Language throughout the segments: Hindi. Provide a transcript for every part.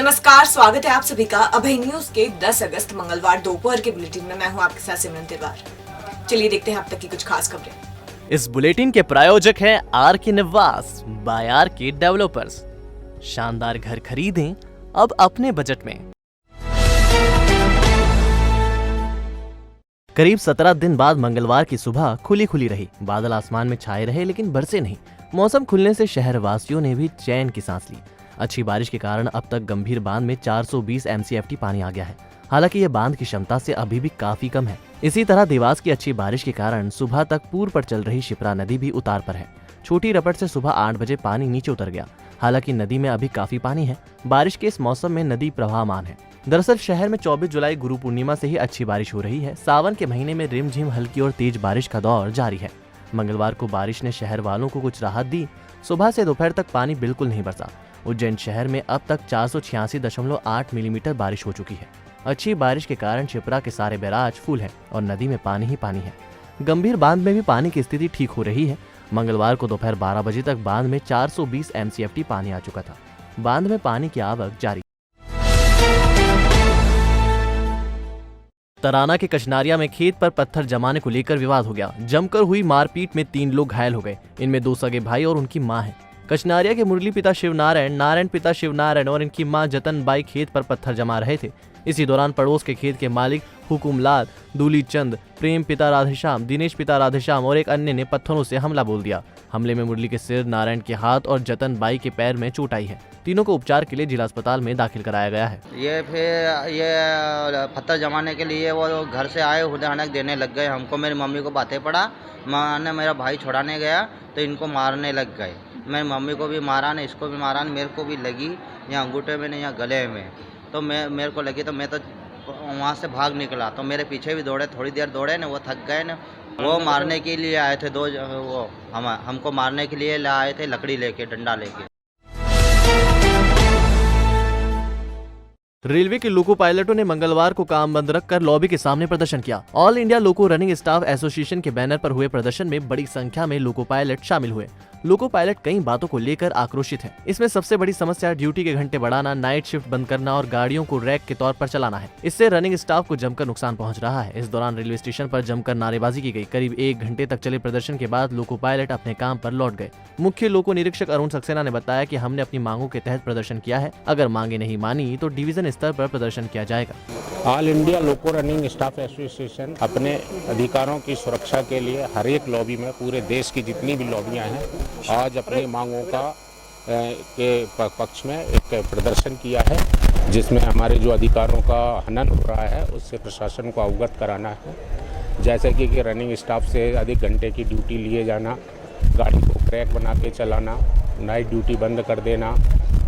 नमस्कार, स्वागत है आप सभी का अभय न्यूज के 10 अगस्त मंगलवार दोपहर के बुलेटिन में। मैं हूं आपके साथ सिमरन तिवारी। चलिए देखते हैं अब तक की कुछ खास खबरें। इस बुलेटिन के प्रायोजक हैं आर के निवास बाय आर के डेवलपर्स। शानदार घर खरीदें अब अपने बजट में। करीब 17 दिन बाद मंगलवार की सुबह खुली रही। बादल आसमान में छाए रहे लेकिन बरसे नहीं। मौसम खुलने से शहर वासियों ने भी चैन की सांस ली। अच्छी बारिश के कारण अब तक गंभीर बांध में 420 MCFT पानी आ गया है। हालांकि यह बांध की क्षमता से अभी भी काफी कम है। इसी तरह देवास की अच्छी बारिश के कारण सुबह तक पूर्व पर चल रही शिप्रा नदी भी उतार पर है। छोटी रपट से सुबह 8 बजे पानी नीचे उतर गया। हालांकि नदी में अभी काफी पानी है। बारिश के इस मौसम में नदी प्रवाहमान है। दरअसल शहर में 24 जुलाई गुरु पूर्णिमा से ही अच्छी बारिश हो रही है। सावन के महीने में रिमझिम हल्की और तेज बारिश का दौर जारी है। मंगलवार को बारिश ने शहर वालों को कुछ राहत दी। सुबह से दोपहर तक पानी बिल्कुल नहीं बरसा। उज्जैन शहर में अब तक 486.8 मिलीमीटर बारिश हो चुकी है। अच्छी बारिश के कारण शिप्रा के सारे बैराज फुल है और नदी में पानी ही पानी है। गंभीर बांध में भी पानी की स्थिति ठीक हो रही है। मंगलवार को दोपहर 12 बजे तक बांध में 420 MCFT पानी आ चुका था। बांध में पानी की आवक जारी। तराना के कचनारिया में खेत पर पत्थर जमाने को लेकर विवाद हो गया। जमकर हुई मारपीट में 3 लोग घायल हो गए। इनमें 2 सगे भाई और उनकी मां है। कचनारिया के मुरली पिता शिवनारायण, नारायण पिता शिवनारायण और इनकी मां जतन बाई खेत पर पत्थर जमा रहे थे। इसी दौरान पड़ोस के खेत के मालिक हुकुमलाल, दूली चंद, प्रेम पिता राधेश्याम, दिनेश पिता राधेश्याम और एक अन्य ने पत्थरों से हमला बोल दिया। हमले में मुरली के सिर, नारायण के हाथ और जतन बाई के पैर में चोट आई है। तीनों को उपचार के लिए जिला अस्पताल में दाखिल कराया गया है। ये पत्थर जमाने के लिए वो घर से आए उदाहरण देने लग गए। हमको मेरी मम्मी को बातें पड़ा। मैंने मेरा भाई छुड़ाने गया तो इनको मारने लग गए। मेरी मम्मी को भी मारा ने, इसको भी मारा ने, मेरे को भी लगी यहाँ अंगूठे में, यहाँ गले में। तो मेरे को लगी तो मैं तो वहाँ से भाग निकला। तो मेरे पीछे भी दौड़े, थोड़ी देर दौड़े ने, वो थक गए ने। वो मारने के लिए आए थे वो हमको मारने के लिए आए थे, लकड़ी लेके, डंडा लेके। रेलवे के लोको पायलटों ने मंगलवार को काम बंद रखकर लॉबी के सामने प्रदर्शन किया। ऑल इंडिया लोको रनिंग स्टाफ एसोसिएशन के बैनर पर हुए प्रदर्शन में बड़ी संख्या में लोको पायलट शामिल हुए। लोको पायलट कई बातों को लेकर आक्रोशित हैं। इसमें सबसे बड़ी समस्या ड्यूटी के घंटे बढ़ाना, नाइट शिफ्ट बंद करना और गाड़ियों को रैक के तौर पर चलाना है। इससे रनिंग स्टाफ को जमकर नुकसान पहुंच रहा है। इस दौरान रेलवे स्टेशन पर जमकर नारेबाजी की गई। करीब 1 घंटे तक चले प्रदर्शन के बाद लोको पायलट अपने काम पर लौट गए। मुख्य लोको निरीक्षक अरुण सक्सेना ने बताया कि हमने अपनी मांगों के तहत प्रदर्शन किया है। अगर मांगे नहीं मानी तो डिवीजन स्तर पर प्रदर्शन किया जाएगा। ऑल इंडिया लोको रनिंग स्टाफ एसोसिएशन अपने अधिकारों की सुरक्षा के लिए हर एक लॉबी में, पूरे देश की जितनी भी लॉबियां हैं, आज अपनी मांगों के पक्ष में एक प्रदर्शन किया है, जिसमें हमारे जो अधिकारों का हनन हो रहा है उससे प्रशासन को अवगत कराना है। जैसे कि रनिंग स्टाफ से अधिक घंटे की ड्यूटी लिए जाना, गाड़ी को क्रैक बना के चलाना, नाइट ड्यूटी बंद कर देना,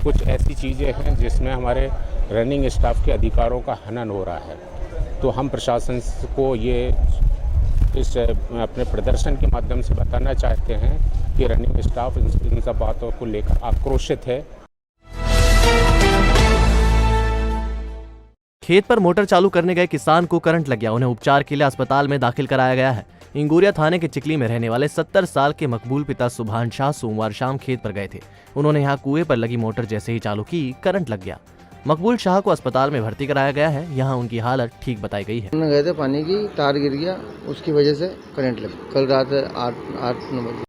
कुछ ऐसी चीज़ें हैं जिसमें हमारे रनिंग स्टाफ के अधिकारों का हनन हो रहा है। तो हम प्रशासन को ये इस अपने प्रदर्शन के माध्यम से बताना चाहते हैं कि रनिंग स्टाफ इन सब बातों को लेकर आक्रोशित है। खेत पर मोटर चालू करने गए किसान को करंट लग गया। उन्हें उपचार के लिए अस्पताल में दाखिल कराया गया है। इंगोरिया थाने के चिकली में रहने वाले 70 साल के मकबूल पिता सुभान शाह सोमवार शाम खेत पर गए थे। उन्होंने यहाँ कुएं पर लगी मोटर जैसे ही चालू की, करंट लग गया। मकबूल शाह को अस्पताल में भर्ती कराया गया है। यहाँ उनकी हालत ठीक बताई गई है। गए थे, पानी की तार गिर गया, उसकी वजह से करंट लगा। कल रात 8-9 बजे।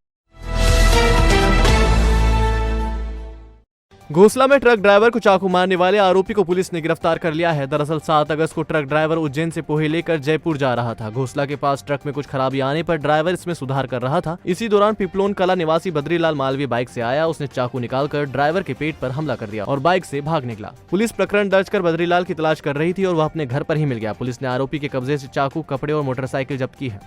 घोसला में ट्रक ड्राइवर को चाकू मारने वाले आरोपी को पुलिस ने गिरफ्तार कर लिया है। दरअसल 7 अगस्त को ट्रक ड्राइवर उज्जैन से पोहे लेकर जयपुर जा रहा था। घोसला के पास ट्रक में कुछ खराबी आने पर ड्राइवर इसमें सुधार कर रहा था। इसी दौरान पिपलोन कला निवासी बद्रीलाल मालवीय बाइक से आया। उसने चाकू निकालकर ड्राइवर के पेट पर हमला कर दिया और बाइक से भाग निकला। पुलिस प्रकरण दर्ज कर बद्रीलाल की तलाश कर रही थी और वह अपने घर पर ही मिल गया। पुलिस ने आरोपी के कब्जे से चाकू, कपड़े और मोटरसाइकिल जब्त की है।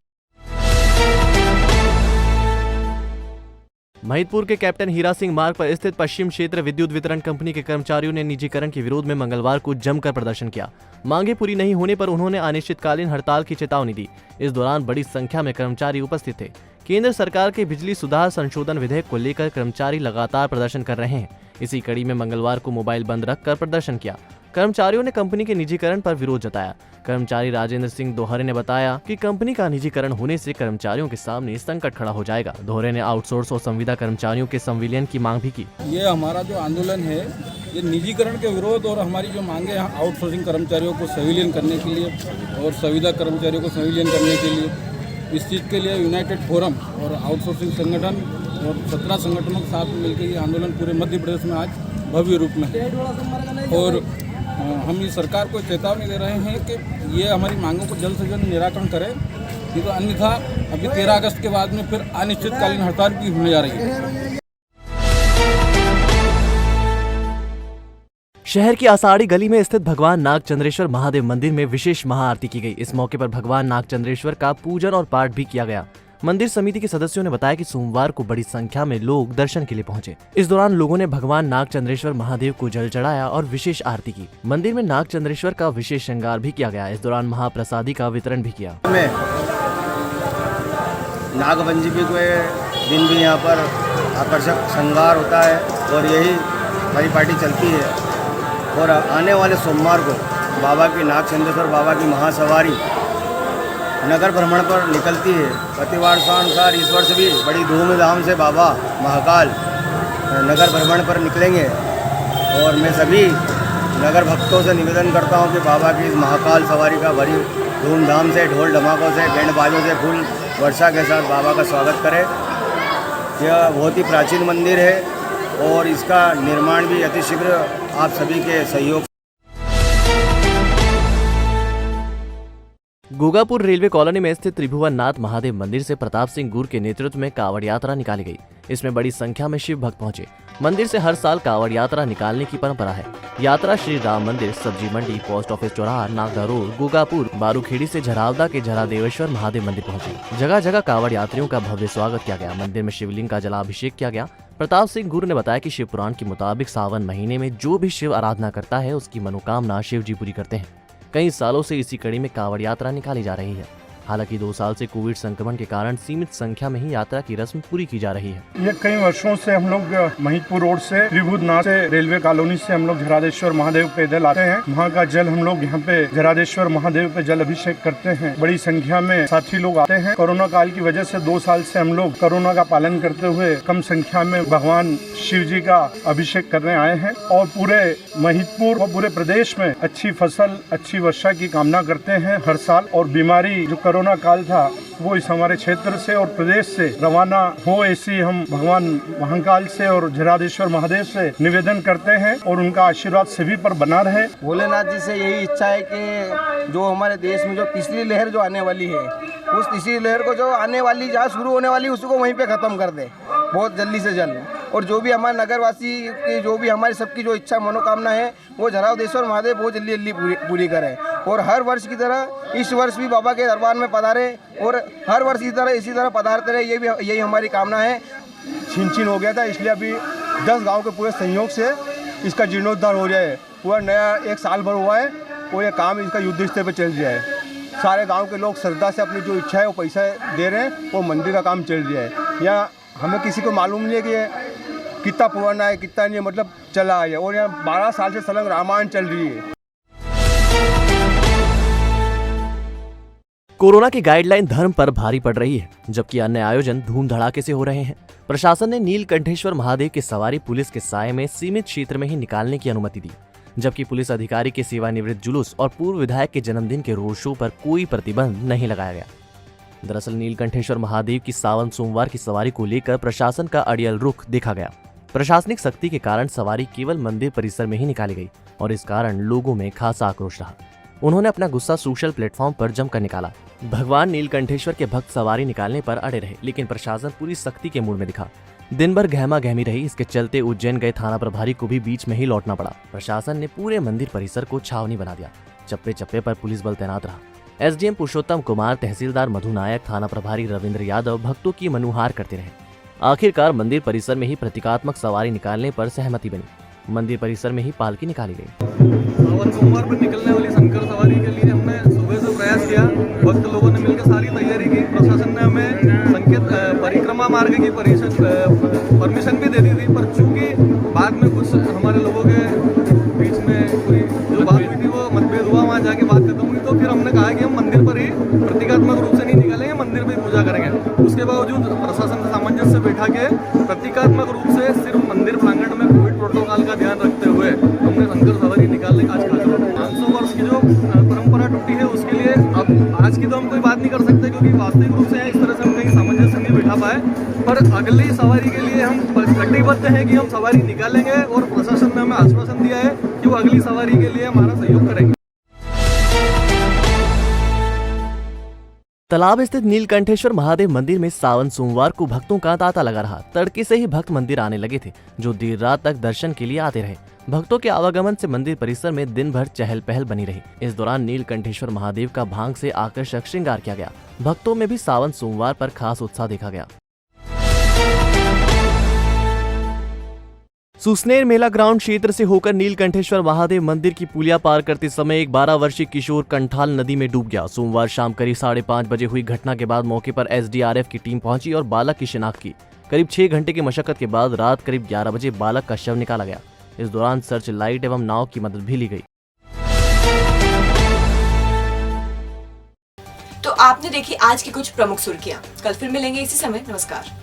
महिदपुर के कैप्टन हीरा सिंह मार्ग पर स्थित पश्चिम क्षेत्र विद्युत वितरण कंपनी के कर्मचारियों ने निजीकरण के विरोध में मंगलवार को जमकर प्रदर्शन किया। मांगे पूरी नहीं होने पर उन्होंने अनिश्चितकालीन हड़ताल की चेतावनी दी। इस दौरान बड़ी संख्या में कर्मचारी उपस्थित थे। केंद्र सरकार के बिजली सुधार संशोधन विधेयक को लेकर कर्मचारी लगातार प्रदर्शन कर रहे हैं। इसी कड़ी में मंगलवार को मोबाइल बंद रखकर प्रदर्शन किया। कर्मचारियों ने कंपनी के निजीकरण पर विरोध जताया। कर्मचारी राजेंद्र सिंह दोहरे ने बताया कि कंपनी का निजीकरण होने से कर्मचारियों के सामने संकट खड़ा हो जाएगा। दोहरे ने आउटसोर्स और संविदा कर्मचारियों के संविलियन की मांग भी की। ये हमारा जो आंदोलन है ये निजीकरण के विरोध और हमारी जो मांगे हैं आउटसोर्सिंग कर्मचारियों को संविलियन करने के लिए और संविदा कर्मचारियों को संविलियन करने के लिए, इस चीज़ के लिए यूनाइटेड फोरम और आउटसोर्सिंग संगठन और 17 संगठनों के साथ मिलकर ये आंदोलन पूरे मध्य प्रदेश में आज भव्य रूप में है। और हम इस सरकार को चेतावनी दे रहे हैं कि ये हमारी मांगों को जल्द से जल्द निराकरण करे, नहीं तो अन्यथा अभी 13 अगस्त के बाद में फिर अनिश्चितकालीन हड़ताल भी होने जा रही है। शहर की आषाढ़ी गली में स्थित भगवान नागचंद्रेश्वर महादेव मंदिर में विशेष महाआरती की गई। इस मौके पर भगवान नागचंद्रेश्वर का पूजन और पाठ भी किया गया। मंदिर समिति के सदस्यों ने बताया कि सोमवार को बड़ी संख्या में लोग दर्शन के लिए पहुंचे। इस दौरान लोगों ने भगवान नागचंद्रेश्वर महादेव को जल चढ़ाया और विशेष आरती की। मंदिर में नागचंद्रेश्वर का विशेष श्रृंगार भी किया गया। इस दौरान महाप्रसादी का वितरण भी किया। नागपंचमी के दिन भी यहाँ पर आकर्षक श्रृंगार होता है और यही परिपाटी चलती है। और आने वाले सोमवार को बाबा की नागचंद्रेश्वर बाबा की महासवारी नगर भ्रमण पर निकलती है। प्रतिवर्षानुसार इस वर्ष भी बड़ी धूमधाम से बाबा महाकाल नगर भ्रमण पर निकलेंगे और मैं सभी नगर भक्तों से निवेदन करता हूं कि बाबा की इस महाकाल सवारी का बड़ी धूमधाम से ढोल ढमाकों से बैंड बाजों से फूल वर्षा के साथ बाबा का स्वागत करें। यह बहुत ही प्राचीन मंदिर है और इसका निर्माण भी अतिशीघ्र आप सभी के सहयोग। गोगापुर रेलवे कॉलोनी में स्थित त्रिभुवन नाथ महादेव मंदिर से प्रताप सिंह गुर के नेतृत्व में कावड़ यात्रा निकाली गई। इसमें बड़ी संख्या में शिव भक्त पहुंचे। मंदिर से हर साल कावड़ यात्रा निकालने की परंपरा है। यात्रा श्री राम मंदिर, सब्जी मंडी, पोस्ट ऑफिस चौराहा, नागदा रोड, गोगापुर, बारूखेड़ी से झरावदा के झरादेवेश्वर महादेव मंदिर पहुंचे। जगह जगह कावड़ यात्रियों का भव्य स्वागत किया गया। मंदिर में शिवलिंग का जलाभिषेक किया गया। प्रताप सिंह गुरु ने बताया कि शिव पुराण के मुताबिक सावन महीने में जो भी शिव आराधना करता है उसकी मनोकामना शिव जी पूरी करते हैं। कई सालों से इसी कड़ी में कावड़ यात्रा निकाली जा रही है। हालांकि 2 साल से कोविड संक्रमण के कारण सीमित संख्या में ही यात्रा की रस्म पूरी की जा रही है। ये कई वर्षों से हम लोग महितपुर रोड से त्रिभुवनाथ से रेलवे कॉलोनी से हम लोग झरादेश्वर महादेव पैदल आते हैं। वहाँ का जल हम लोग यहाँ पे झरादेश्वर महादेव पे जल अभिषेक करते हैं। बड़ी संख्या में साथी लोग आते हैं। कोरोना काल की वजह से 2 साल से हम लोग कोरोना का पालन करते हुए कम संख्या में भगवान शिव जी का अभिषेक करने आए हैं और पूरे महितपुर और पूरे प्रदेश में अच्छी फसल, अच्छी वर्षा की कामना करते हैं हर साल। और बीमारी जो कोरोना काल था वो इस हमारे क्षेत्र से और प्रदेश से रवाना हो, ऐसी हम भगवान महाकाल से और झरादेश्वर महादेव से निवेदन करते हैं और उनका आशीर्वाद सभी पर बना रहे। भोलेनाथ जी से यही इच्छा है कि जो हमारे देश में जो तीसरी लहर जो आने वाली है, उस तीसरी लहर को जो आने वाली जहाँ शुरू होने वाली उसको वहीं पे ख़त्म कर दे बहुत जल्दी से जल्द। और जो भी हमारे नगरवासी की जो भी हमारी सबकी जो इच्छा मनोकामना है वो झरादेश्वर महादेव बहुत जल्दी जल्दी पूरी करें। और हर वर्ष की तरह इस वर्ष भी बाबा के दरबार में पधारे और हर वर्ष इसी तरह पधारते रहे, यही हमारी कामना है। छीन हो गया था, इसलिए अभी 10 गांव के पूरे सहयोग से इसका जीर्णोद्धार हो जाए। पूरा नया 1 साल भर हुआ है और ये काम इसका युद्ध स्तर पर चल रहा है। सारे गांव के लोग श्रद्धा से अपनी जो इच्छा है वो पैसा दे रहे हैं और मंदिर का काम चल रहा है। यहाँ हमें किसी को मालूम नहीं है कि कितना पुराना है कितना नहीं, मतलब चला है। और यहाँ 12 साल से सलग रामायण चल रही है। कोरोना की गाइडलाइन धर्म पर भारी पड़ रही है, जबकि अन्य आयोजन धूम धड़ाके से हो रहे हैं। प्रशासन ने नीलकंठेश्वर महादेव की सवारी पुलिस के साये में सीमित क्षेत्र में ही निकालने की अनुमति दी, जबकि पुलिस अधिकारी के सेवानिवृत्त जुलूस और पूर्व विधायक के जन्मदिन के रोड शो पर कोई प्रतिबंध नहीं लगाया गया। दरअसल नीलकंठेश्वर महादेव की सावन सोमवार की सवारी को लेकर प्रशासन का अड़ियल रुख देखा गया। प्रशासनिक सख्ती के कारण सवारी केवल मंदिर परिसर में ही निकाली गई और इस कारण लोगों में खासा आक्रोश रहा। उन्होंने अपना गुस्सा सोशल प्लेटफॉर्म पर जमकर निकाला। भगवान नीलकंठेश्वर के भक्त सवारी निकालने पर अड़े रहे, लेकिन प्रशासन पूरी सख्ती के मूड में दिखा। दिन भर गहमा गहमी रही। इसके चलते उज्जैन गए थाना प्रभारी को भी बीच में ही लौटना पड़ा। प्रशासन ने पूरे मंदिर परिसर को छावनी बना दिया। चप्पे चप्पे पर पुलिस बल तैनात रहा। एसडीएम पुरुषोत्तम कुमार, तहसीलदार मधु नायक, थाना प्रभारी रविंद्र यादव भक्तों की मनुहार करते रहे। आखिरकार मंदिर परिसर में ही प्रतीकात्मक सवारी निकालने पर सहमति बनी। मंदिर परिसर में ही पालकी निकाली गई। सावन सोमवार पर निकलने वाली शंकर सवारी के लिए हमने सुबह से प्रयास किया। भक्त लोगों ने मिलकर सारी तैयारी की। प्रशासन ने हमें संकेत परिक्रमा मार्ग की परमिशन भी दे दी थी, पर चूंकि बाद में कुछ हमारे लोगों के बीच में पूरी मंदिर पर ही प्रतीकात्मक रूप से नहीं निकालेंगे, मंदिर में ही पूजा करेंगे। उसके बावजूद प्रशासन से सामंजस्य बैठा के प्रतीकात्मक रूप से सिर्फ मंदिर प्रांगण में कोविड प्रोटोकॉल का ध्यान रखते हुए हमने शंकर सवारी निकालने का आज खास 500 वर्ष की जो परंपरा टूटी है उसके लिए अब आज की तो हम कोई बात नहीं कर सकते, क्योंकि वास्तविक रूप से इस तरह से हम कहीं सामंजस्य नहीं बैठा पाए। पर अगली सवारी के लिए हम कटिबद्ध हैं कि हम सवारी निकालेंगे और प्रशासन ने हमें आश्वासन दिया है कि वो अगली सवारी के लिए हमारा सहयोग करेंगे। तालाब स्थित नीलकंठेश्वर महादेव मंदिर में सावन सोमवार को भक्तों का तांता लगा रहा। तड़के से ही भक्त मंदिर आने लगे थे, जो देर रात तक दर्शन के लिए आते रहे। भक्तों के आवागमन से मंदिर परिसर में दिन भर चहल पहल बनी रही। इस दौरान नीलकंठेश्वर महादेव का भांग से आकर्षक श्रृंगार किया गया। भक्तों में भी सावन सोमवार पर खास उत्साह देखा गया। सुसनेर मेला ग्राउंड क्षेत्र से होकर नीलकंठेश्वर महादेव मंदिर की पुलिया पार करते समय एक 12 वर्षीय किशोर कंठाल नदी में डूब गया। सोमवार शाम करीब 5:30 बजे हुई घटना के बाद मौके पर एसडीआरएफ की टीम पहुंची और बालक की शिनाख्त की। करीब 6 घंटे की मशक्कत के बाद रात करीब 11 बजे बालक का शव निकाला गया। इस दौरान सर्च लाइट एवं नाव की मदद भी ली गई। तो आपने देखी आज की कुछ प्रमुख सुर्खियां। कल फिर मिलेंगे इसी समय। नमस्कार।